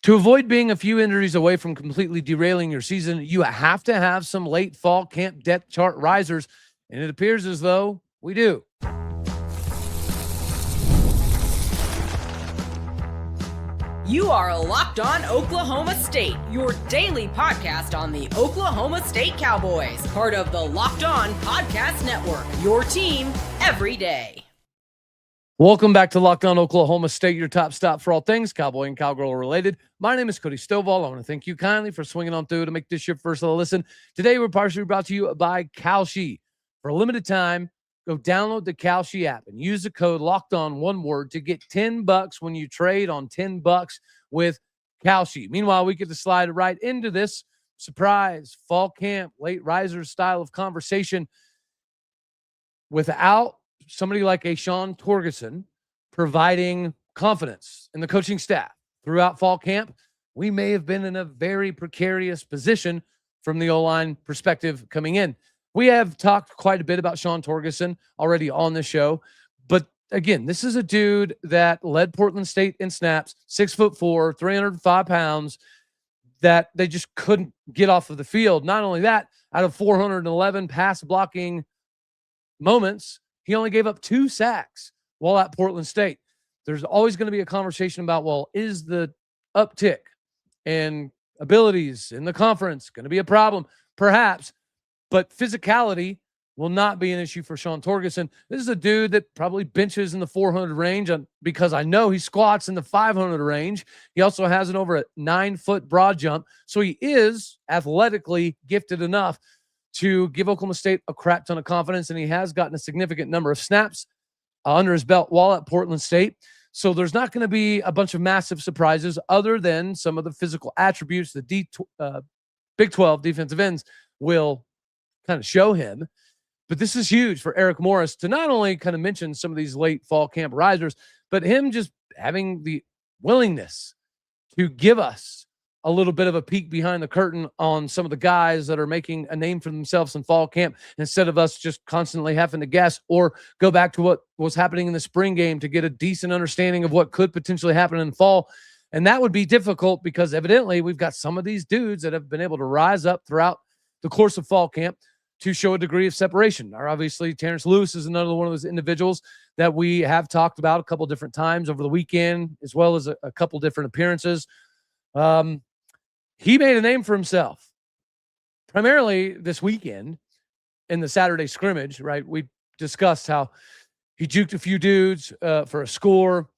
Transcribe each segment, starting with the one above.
To avoid being a few injuries away from completely derailing your season, you have to have some late fall camp depth chart risers, and it appears as though we do. You are Locked On Oklahoma State, your daily podcast on the Oklahoma State Cowboys, part of the Locked On Podcast Network, your team every day. Welcome back to Locked On Oklahoma State, your top stop for all things Cowboy and Cowgirl related. My name is Cody Stovall. I want to thank you kindly for swinging on through to make this your first listen. Today, we're partially brought to you by Kalshi. For a limited time, go download the Kalshi app and use the code LOCKEDON, one word, to get $10 when you trade on $10 with Kalshi. Meanwhile, we get to slide right into this surprise fall camp, late risers style of conversation without somebody like a Shaun Torgeson providing confidence in the coaching staff throughout fall camp. We may have been in a very precarious position from the O-line perspective coming in. We have talked quite a bit about Shaun Torgeson already on the show, but again, this is a dude that led Portland State in snaps, 6'4", 305 pounds, that they just couldn't get off of the field. Not only that, out of 411 pass blocking moments, he only gave up 2 sacks while at Portland State. There's always going to be a conversation about, well, is the uptick in abilities in the conference going to be a problem? Perhaps, but physicality will not be an issue for Shaun Torgeson. This is a dude that probably benches in the 400 range because I know he squats in the 500 range. He also has an over a 9-foot broad jump. So he is athletically gifted enough to give Oklahoma State a crap ton of confidence, and he has gotten a significant number of snaps under his belt while at Portland State. So there's not going to be a bunch of massive surprises other than some of the physical attributes the Big 12 defensive ends will kind of show him. But this is huge for Eric Morris to not only kind of mention some of these late fall camp risers, but him just having the willingness to give us a little bit of a peek behind the curtain on some of the guys that are making a name for themselves in fall camp, instead of us just constantly having to guess or go back to what was happening in the spring game to get a decent understanding of what could potentially happen in fall. And that would be difficult because evidently we've got some of these dudes that have been able to rise up throughout the course of fall camp to show a degree of separation. Or obviously, Terrance Lewis is another one of those individuals that we have talked about a couple different times over the weekend, as well as a couple different appearances. He made a name for himself, primarily this weekend in the Saturday scrimmage, right? We discussed how he juked a few dudes for a score,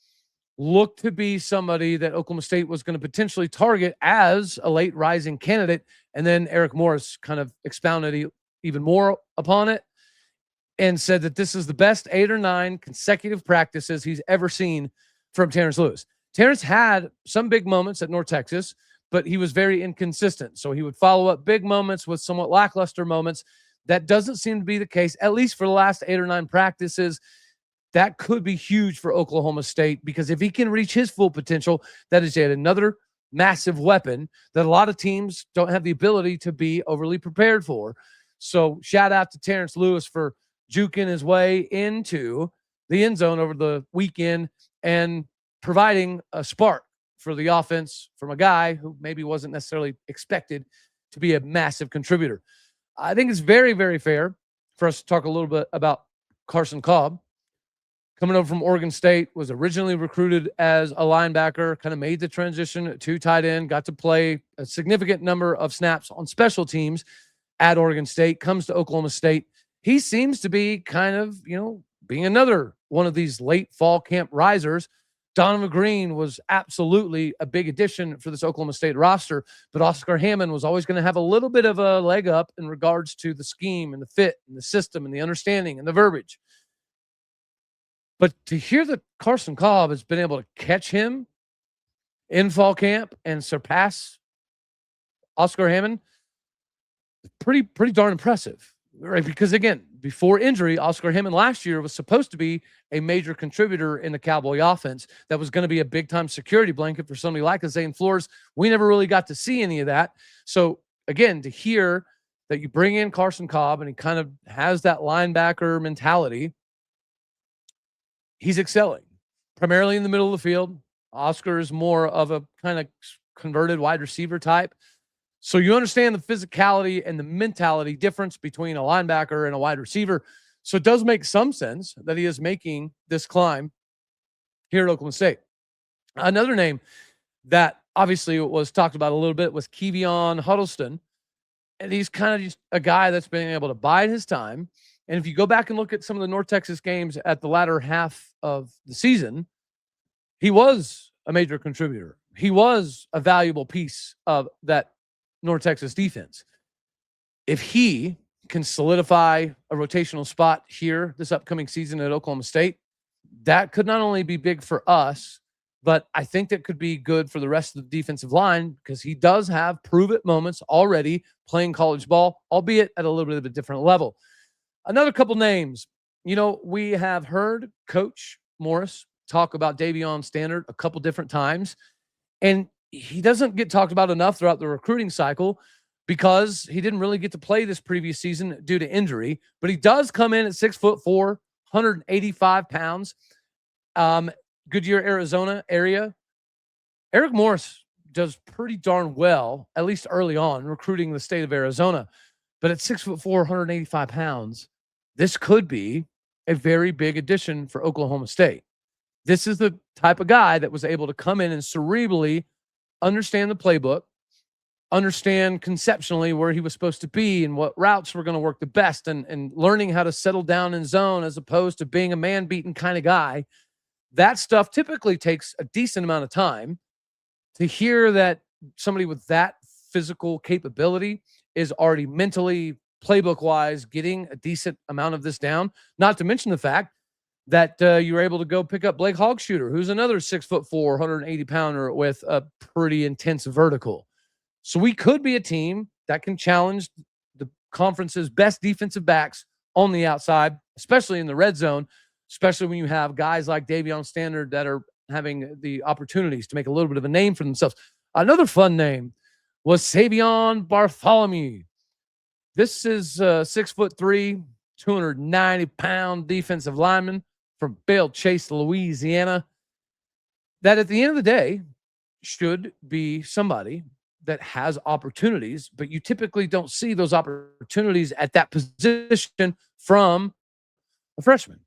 looked to be somebody that Oklahoma State was going to potentially target as a late rising candidate. And then Eric Morris kind of expounded even more upon it and said that this is the best 8 or 9 consecutive practices he's ever seen from Terrance Lewis. Terrance had some big moments at North Texas, but he was very inconsistent. So he would follow up big moments with somewhat lackluster moments. That doesn't seem to be the case, at least for the last 8 or 9 practices. That could be huge for Oklahoma State, because if he can reach his full potential, that is yet another massive weapon that a lot of teams don't have the ability to be overly prepared for. So shout out to Terrance Lewis for juking his way into the end zone over the weekend and providing a spark for the offense from a guy who maybe wasn't necessarily expected to be a massive contributor. I think it's very, very fair for us to talk a little bit about Carson Kolb. Coming over from Oregon State, was originally recruited as a linebacker, kind of made the transition to tight end, got to play a significant number of snaps on special teams at Oregon State, comes to Oklahoma State. He seems to be kind of, being another one of these late fall camp risers. Donovan Green was absolutely a big addition for this Oklahoma State roster, but Oscar Hammond was always going to have a little bit of a leg up in regards to the scheme and the fit and the system and the understanding and the verbiage. But to hear that Carson Kolb has been able to catch him in fall camp and surpass Oscar Hammond, pretty darn impressive, right? Because again, before injury, Oscar Hammond last year was supposed to be a major contributor in the Cowboy offense that was going to be a big-time security blanket for somebody like Zane Flores. We never really got to see any of that. So again, to hear that you bring in Carson Kolb and he kind of has that linebacker mentality, he's excelling primarily in the middle of the field. Oscar is more of a kind of converted wide receiver type. So you understand the physicality and the mentality difference between a linebacker and a wide receiver. So it does make some sense that he is making this climb here at Oklahoma State. Another name that obviously was talked about a little bit was Keviyan Huddleston. And he's kind of just a guy that's been able to bide his time. And if you go back and look at some of the North Texas games at the latter half of the season, he was a major contributor. He was a valuable piece of that North Texas defense. If he can solidify a rotational spot here this upcoming season at Oklahoma State, that could not only be big for us, but I think that could be good for the rest of the defensive line because he does have prove-it moments already playing college ball, albeit at a little bit of a different level. Another couple names. We have heard Coach Morris talk about Dayvion Standard a couple different times, and he doesn't get talked about enough throughout the recruiting cycle because he didn't really get to play this previous season due to injury, but he does come in at 6'4", 185 pounds. Goodyear, Arizona area. Eric Morris does pretty darn well, at least early on, recruiting the state of Arizona. But at 6'4", 185 pounds, this could be a very big addition for Oklahoma State. This is the type of guy that was able to come in and cerebrally understand the playbook, understand conceptually where he was supposed to be and what routes were going to work the best, and learning how to settle down in zone as opposed to being a man-beaten kind of guy. That stuff typically takes a decent amount of time. To hear that somebody with that physical capability is already mentally, playbook-wise, getting a decent amount of this down, not to mention the fact that you were able to go pick up Blake Hogshooter, who's another 6'4", 180-pounder with a pretty intense vertical. So we could be a team that can challenge the conference's best defensive backs on the outside, especially in the red zone, especially when you have guys like Dayvion Standard that are having the opportunities to make a little bit of a name for themselves. Another fun name was Savion Bartholomew. This is 6'3", 290-pound defensive lineman from Belle Chase, Louisiana, that at the end of the day should be somebody that has opportunities, but you typically don't see those opportunities at that position from a freshman.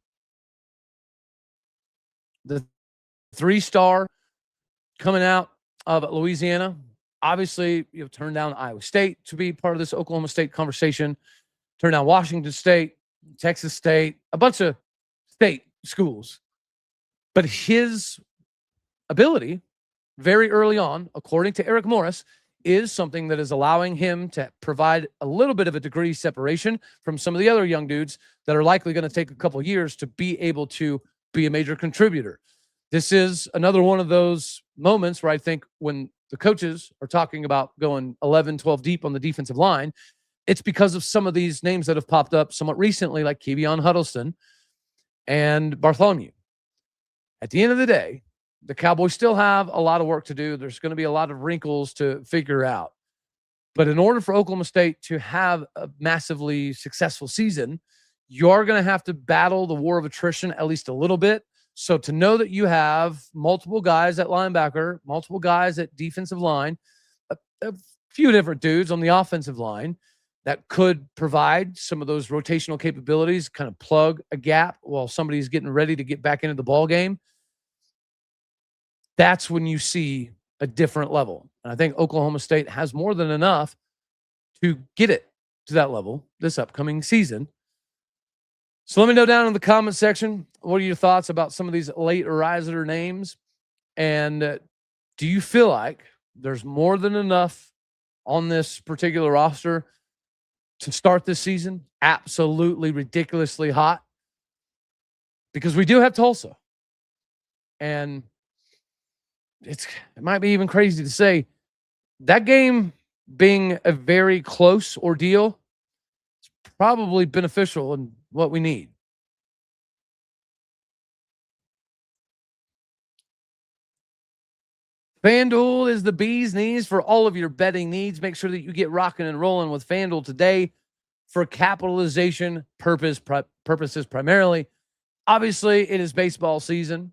The 3-star coming out of Louisiana, obviously turned down Iowa State to be part of this Oklahoma State conversation, turned down Washington State, Texas State, a bunch of state schools. But his ability very early on, according to Eric Morris, is something that is allowing him to provide a little bit of a degree separation from some of the other young dudes that are likely going to take a couple years to be able to be a major contributor. This is another one of those moments where I think when the coaches are talking about going 11, 12 deep on the defensive line, it's because of some of these names that have popped up somewhat recently, like Keviyan Huddleston and Bartholomew. At the end of the day, the Cowboys still have a lot of work to do. There's going to be a lot of wrinkles to figure out. But in order for Oklahoma State to have a massively successful season, you are going to have to battle the war of attrition at least a little bit. So to know that you have multiple guys at linebacker, multiple guys at defensive line, a few different dudes on the offensive line that could provide some of those rotational capabilities, kind of plug a gap while somebody's getting ready to get back into the ball game, that's when you see a different level. And I think Oklahoma State has more than enough to get it to that level this upcoming season. So let me know down in the comment section, what are your thoughts about some of these late riser names? And do you feel like there's more than enough on this particular roster to start this season absolutely ridiculously hot? Because we do have Tulsa. And it might be even crazy to say that game being a very close ordeal is probably beneficial in what we need. FanDuel is the bee's knees for all of your betting needs. Make sure that you get rocking and rolling with FanDuel today for capitalization purposes primarily. Obviously, it is baseball season,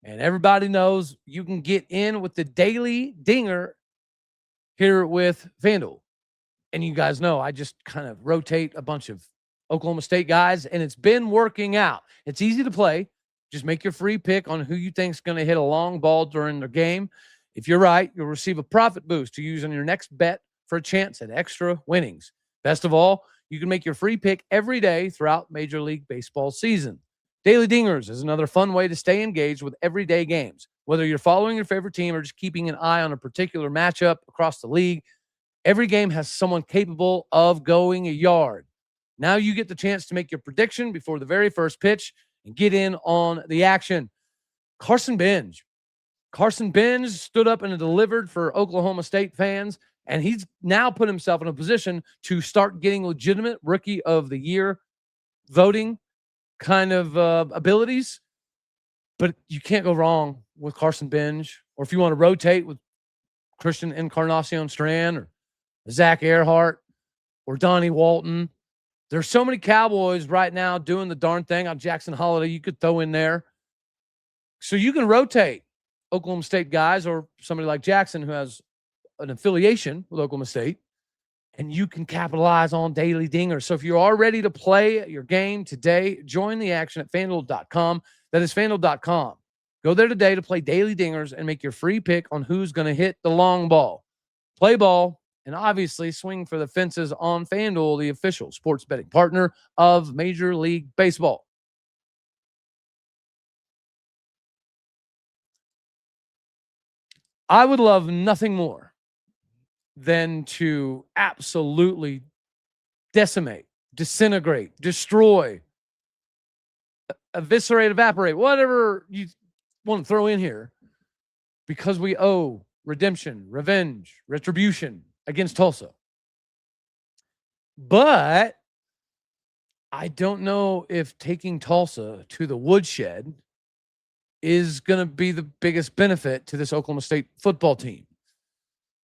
and everybody knows you can get in with the daily dinger here with FanDuel. And you guys know I just kind of rotate a bunch of Oklahoma State guys, and it's been working out. It's easy to play. Just make your free pick on who you think is going to hit a long ball during the game. If you're right, you'll receive a profit boost to use on your next bet for a chance at extra winnings. Best of all, you can make your free pick every day throughout Major League Baseball season. Daily Dingers is another fun way to stay engaged with everyday games. Whether you're following your favorite team or just keeping an eye on a particular matchup across the league, every game has someone capable of going a yard. Now you get the chance to make your prediction before the very first pitch and get in on the action. Carson Benj stood up and delivered for Oklahoma State fans, and he's now put himself in a position to start getting legitimate Rookie of the Year voting kind of abilities. But you can't go wrong with Carson Benj, or if you want to rotate with Christian Encarnacion Strand or Zach Earhart or Donnie Walton. There's so many Cowboys right now doing the darn thing. On Jackson Holiday, you could throw in there. So you can rotate Oklahoma State guys or somebody like Jackson who has an affiliation with Oklahoma State, and you can capitalize on daily dingers. So if you are ready to play your game today, join the action at FanDuel.com. That is FanDuel.com. Go there today to play daily dingers and make your free pick on who's going to hit the long ball. Play ball, and obviously swing for the fences on FanDuel, the official sports betting partner of Major League Baseball. I would love nothing more than to absolutely decimate, disintegrate, destroy, eviscerate, evaporate, whatever you want to throw in here, because we owe redemption, revenge, retribution against Tulsa. But I don't know if taking Tulsa to the woodshed is going to be the biggest benefit to this Oklahoma State football team.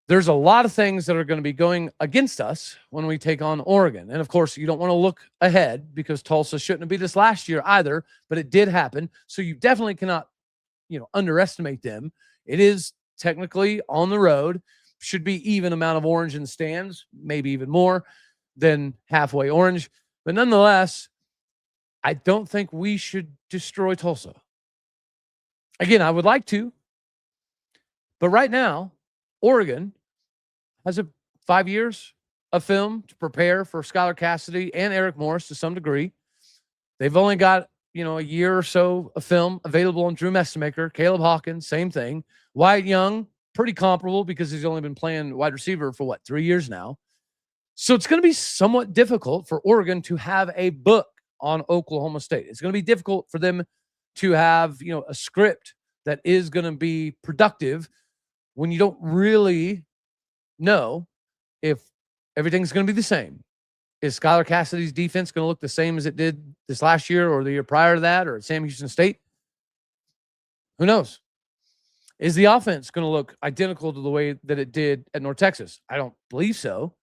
There's a lot of things that are going to be going against us when we take on Oregon. And of course, you don't want to look ahead because Tulsa shouldn't have beat us last year either, but it did happen. So you definitely cannot, underestimate them. It is technically on the road, should be even amount of orange in the stands, maybe even more than halfway orange. But nonetheless, I don't think we should destroy Tulsa. Again, I would like to, but right now, Oregon has 5 years of film to prepare for Skylar Cassidy and Eric Morris to some degree. They've only got, a year or so of film available on Drew Messemaker, Caleb Hawkins, same thing. Wyatt Young, pretty comparable because he's only been playing wide receiver for 3 years now. So it's going to be somewhat difficult for Oregon to have a book on Oklahoma State. It's going to be difficult for them to have, a script that is going to be productive when you don't really know if everything's going to be the same. Is Skylar Cassidy's defense going to look the same as it did this last year or the year prior to that or at Sam Houston State? Who knows? Is the offense going to look identical to the way that it did at North Texas? I don't believe so.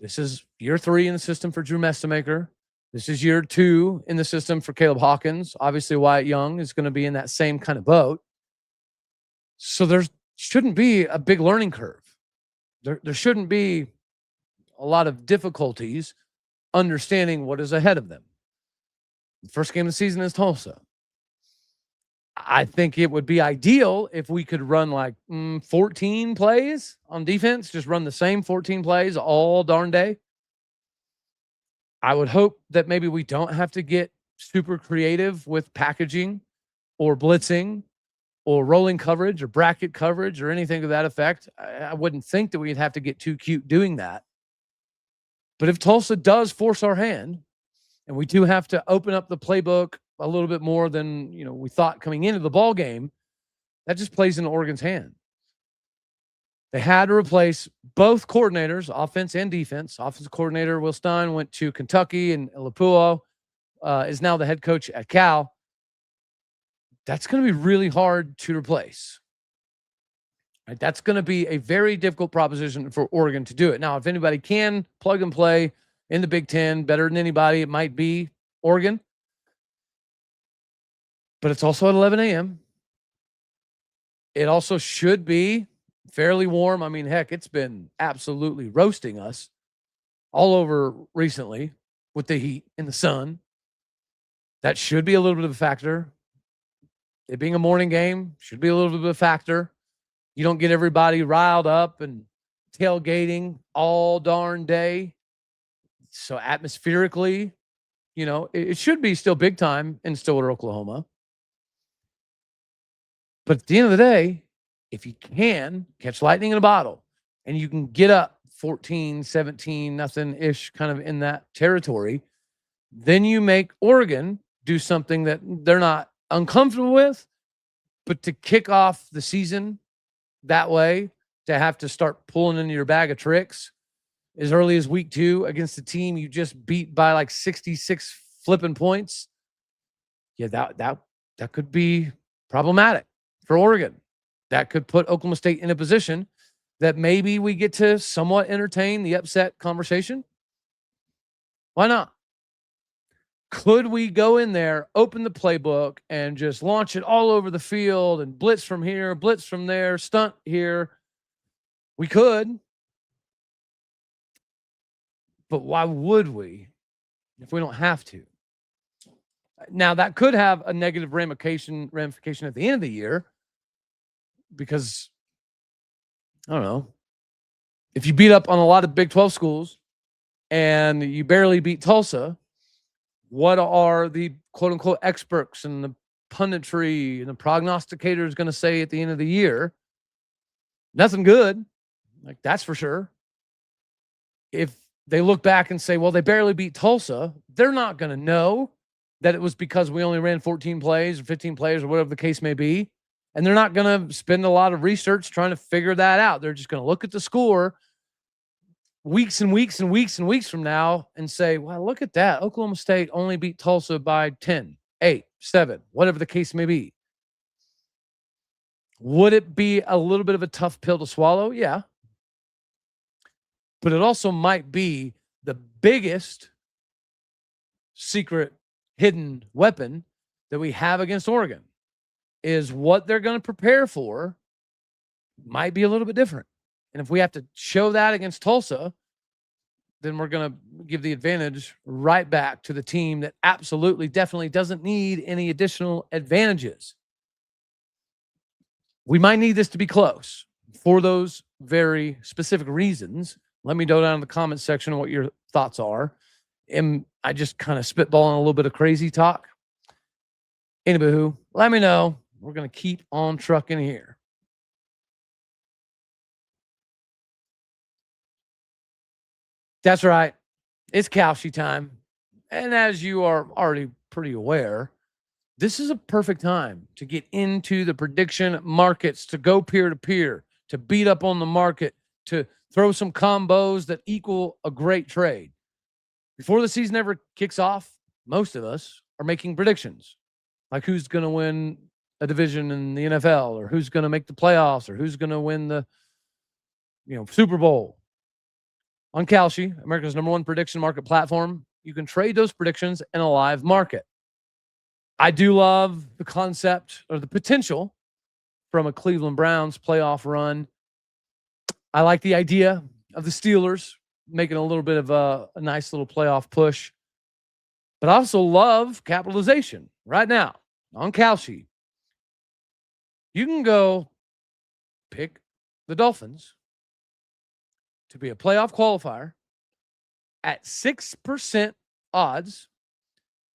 This is year 3 in the system for Drew Messemaker. This is year 2 in the system for Caleb Hawkins. Obviously, Wyatt Young is going to be in that same kind of boat. So there shouldn't be a big learning curve. There shouldn't be a lot of difficulties understanding what is ahead of them. The first game of the season is Tulsa. I think it would be ideal if we could run 14 plays on defense, just run the same 14 plays all darn day. I would hope that maybe we don't have to get super creative with packaging or blitzing or rolling coverage or bracket coverage or anything to that effect. I wouldn't think that we'd have to get too cute doing that. But if Tulsa does force our hand and we do have to open up the playbook a little bit more than, we thought coming into the ball game, that just plays into Oregon's hand. They had to replace both coordinators, offense and defense. Offensive coordinator Will Stein went to Kentucky, and Lapuo is now the head coach at Cal. That's going to be really hard to replace. Right? That's going to be a very difficult proposition for Oregon to do it. Now, if anybody can plug and play in the Big Ten better than anybody, it might be Oregon. But it's also at 11 a.m. It also should be fairly warm. I mean, heck, it's been absolutely roasting us all over recently with the heat and the sun. That should be a little bit of a factor. It being a morning game should be a little bit of a factor. You don't get everybody riled up and tailgating all darn day. So atmospherically, it should be still big time in Stillwater, Oklahoma. But at the end of the day, if you can catch lightning in a bottle and you can get up 14, 17, nothing-ish kind of in that territory, then you make Oregon do something that they're not uncomfortable with, but to kick off the season that way, to have to start pulling into your bag of tricks as early as week 2 against the team you just beat by like 66 flipping points. Yeah, that could be problematic for Oregon. That could put Oklahoma State in a position that maybe we get to somewhat entertain the upset conversation. Why not? Could we go in there, open the playbook, and just launch it all over the field and blitz from here, blitz from there, stunt here? We could. But why would we if we don't have to? Now, that could have a negative ramification at the end of the year because, I don't know, if you beat up on a lot of Big 12 schools and you barely beat Tulsa, what are the quote-unquote experts and the punditry and the prognosticators going to say at the end of the year? Nothing good. Like, that's for sure. If they look back and say, well, they barely beat Tulsa, they're not going to know that it was because we only ran 14 plays or 15 plays or whatever the case may be. And they're not going to spend a lot of research trying to figure that out. They're just going to look at the score weeks and weeks and weeks and weeks from now and say, well, look at that. Oklahoma State only beat Tulsa by 10, 8, 7, whatever the case may be. Would it be a little bit of a tough pill to swallow? Yeah. But it also might be the biggest secret hidden weapon that we have against Oregon. Is what they're going to prepare for might be a little bit different. And if we have to show that against Tulsa, then we're going to give the advantage right back to the team that absolutely, definitely doesn't need any additional advantages. We might need this to be close for those very specific reasons. Let me know down in the comments section what your thoughts are. Am I just kind of spitballing a little bit of crazy talk? Anywho, let me know. We're going to keep on trucking here. That's right. It's Kalshi time. And as you are already pretty aware, this is a perfect time to get into the prediction markets, to go peer-to-peer, to beat up on the market, to throw some combos that equal a great trade. Before the season ever kicks off, most of us are making predictions. Like who's going to win a division in the NFL, or who's going to make the playoffs, or who's going to win the Super Bowl. On Kalshi, America's #1 prediction market platform, you can trade those predictions in a live market. I do love the concept or the potential from a Cleveland Browns playoff run. I like the idea of the Steelers making a little bit of a nice little playoff push. But I also love capitalization right now on Kalshi. You can go pick the Dolphins to be a playoff qualifier at 6% odds,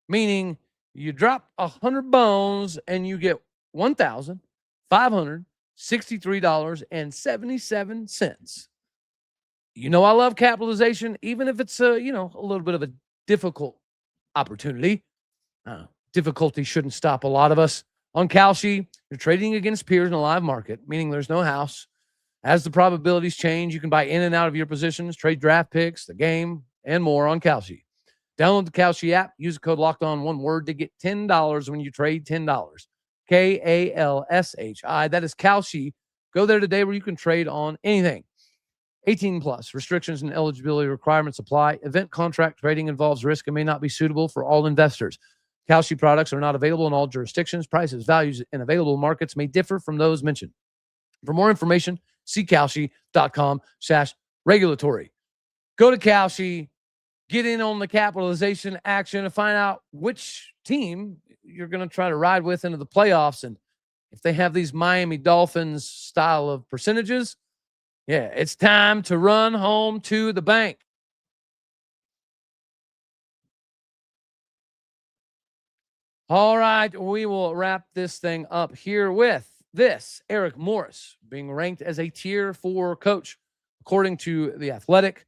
meaning you drop 100 bones and you get $1,563.77. I love capitalization, even if it's a little bit of a difficult opportunity. Difficulty shouldn't stop a lot of us. On Kalshi, you're trading against peers in a live market, meaning there's no house. As the probabilities change, you can buy in and out of your positions, trade draft picks, the game, and more on Kalshi. Download the Kalshi app. Use the code LOCKEDON, one word, to get $10 when you trade $10. Kalshi. That is Kalshi. Go there today where you can trade on anything. 18 plus. Restrictions and eligibility requirements apply. Event contract trading involves risk and may not be suitable for all investors. Kalshi products are not available in all jurisdictions. Prices, values, and available markets may differ from those mentioned. For more information, See Kalshi.com/regulatory. Go to Kalshi, get in on the capitalization action, and find out which team you're going to try to ride with into the playoffs. And if they have these Miami Dolphins style of percentages, yeah, it's time to run home to the bank. All right, we will wrap this thing up here with this. Eric Morris being ranked as a tier 4 coach, according to The Athletic.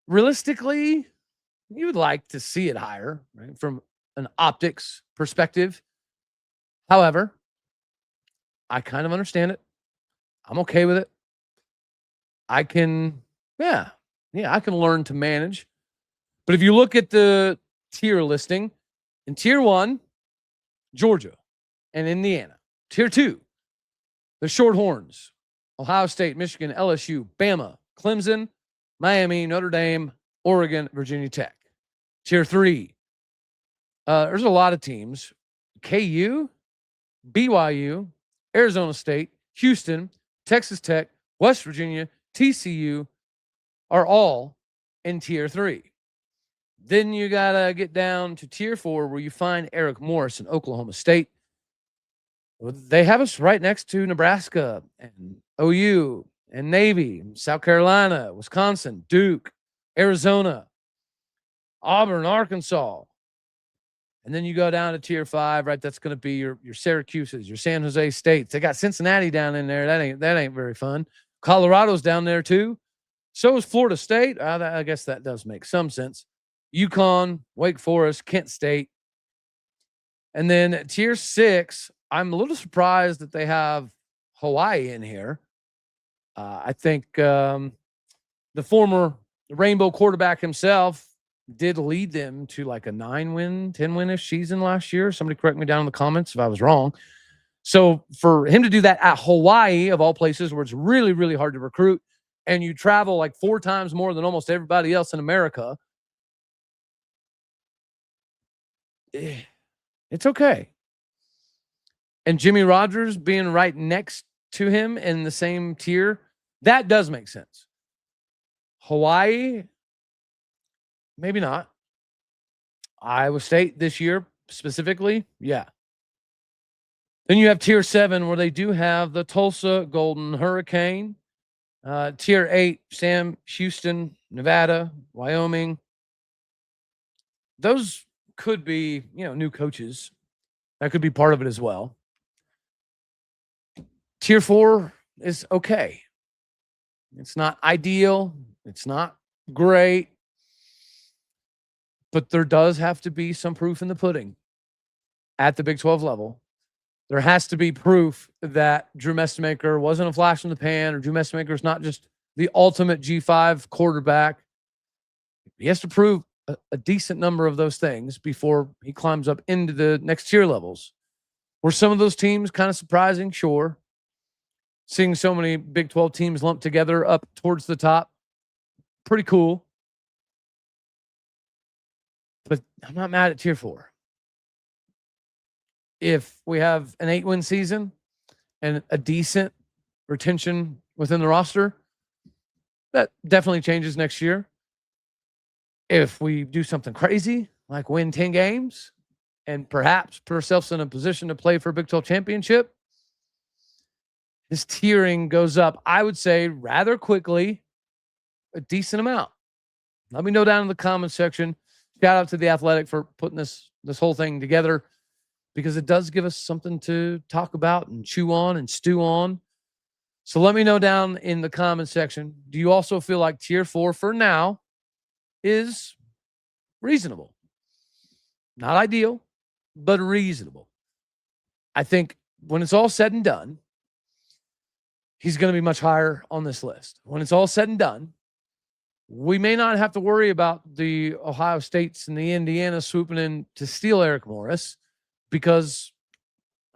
Realistically, you would like to see it higher, right, from an optics perspective. However, I kind of understand it. I'm okay with it. I can learn to manage. But if you look at the tier listing, in tier 1, Georgia and Indiana. Tier 2, the Shorthorns, Ohio State, Michigan, LSU, Bama, Clemson, Miami, Notre Dame, Oregon, Virginia Tech. Tier 3, there's a lot of teams. KU, BYU, Arizona State, Houston, Texas Tech, West Virginia, TCU are all in tier 3. Then you got to get down to tier 4 where you find Eric Morris in Oklahoma State. They have us right next to Nebraska and OU and Navy, South Carolina, Wisconsin, Duke, Arizona, Auburn, Arkansas. And then you go down to tier 5, right? That's going to be your Syracuse's, your San Jose States. They got Cincinnati down in there. That ain't very fun. Colorado's down there too. So is Florida State. I guess that does make some sense. UConn, Wake Forest, Kent State. And then tier 6, I'm a little surprised that they have Hawaii in here. I think the former Rainbow quarterback himself did lead them to like a 9-win, 10-win-ish season last year. Somebody correct me down in the comments if I was wrong. So for him to do that at Hawaii, of all places, where it's really, really hard to recruit, and you travel like 4 times more than almost everybody else in America, it's okay. And Jimmy Rogers being right next to him in the same tier, that does make sense. Hawaii, maybe not. Iowa State this year specifically, yeah. Then you have tier 7 where they do have the Tulsa Golden Hurricane. Tier 8, Sam Houston, Nevada, Wyoming. Those could be, new coaches. That could be part of it as well. Tier 4 is okay. It's not ideal. It's not great. But there does have to be some proof in the pudding at the Big 12 level. There has to be proof that Drew Messmaker wasn't a flash in the pan, or Drew Messmaker is not just the ultimate G5 quarterback. He has to prove a decent number of those things before he climbs up into the next tier levels. Were some of those teams kind of surprising? Sure. Seeing so many Big 12 teams lumped together up towards the top, pretty cool. But I'm not mad at tier 4. If we have an 8-win season and a decent retention within the roster, that definitely changes next year. If we do something crazy, like win 10 games and perhaps put ourselves in a position to play for a Big 12 championship, this tiering goes up, I would say, rather quickly, a decent amount. Let me know down in the comments section. Shout out to The Athletic for putting this whole thing together, because it does give us something to talk about and chew on and stew on. So let me know down in the comment section. Do you also feel like tier 4 for now is reasonable? Not ideal, but reasonable. I think when it's all said and done, he's going to be much higher on this list. When it's all said and done, we may not have to worry about the Ohio States and the Indiana swooping in to steal Eric Morris, because,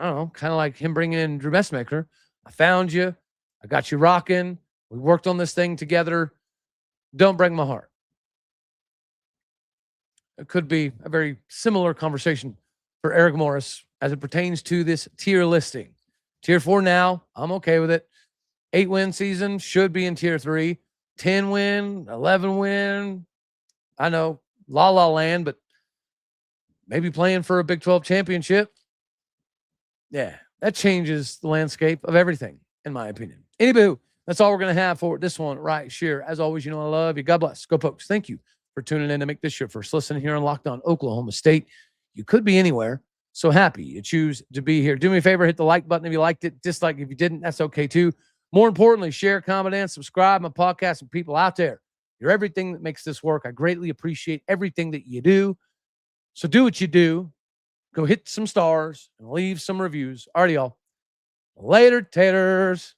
I don't know, kind of like him bringing in Drew Messmaker. I found you. I got you rocking. We worked on this thing together. Don't break my heart. It could be a very similar conversation for Eric Morris as it pertains to this tier listing. Tier 4 now, I'm okay with it. 8-win season should be in tier 3. 10-win, 11-win. I know, la land, but maybe playing for a Big 12 championship. Yeah, that changes the landscape of everything, in my opinion. Anywho, that's all we're going to have for this one right here. As always, I love you. God bless. Go Pokes. Thank you for tuning in to make this your first listen here on Locked On Oklahoma State. You could be anywhere, so happy you choose to be here. Do me a favor, hit the like button if you liked it. Dislike if you didn't, that's okay too. More importantly, share, comment, and subscribe my podcast and people out there. You're everything that makes this work. I greatly appreciate everything that you do. So do what you do. Go hit some stars and leave some reviews. Alrighty, y'all. Later, taters.